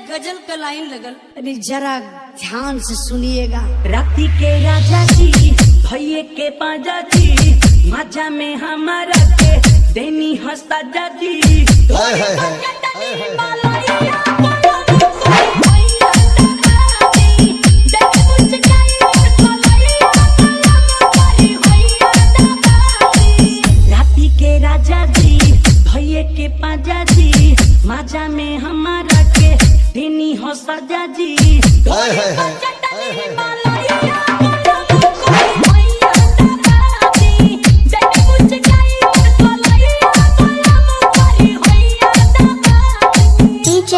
गजल का लाइन लगल, अरे जरा ध्यान से सुनिएगा। राती के राजा जी भैये के पाजा जी, मजा में हमारा के देनी हंसता जाजी। राती के राजा जी भैये के पाजा जी, मजा में हमारा के देनी हंसता जाजी। DJ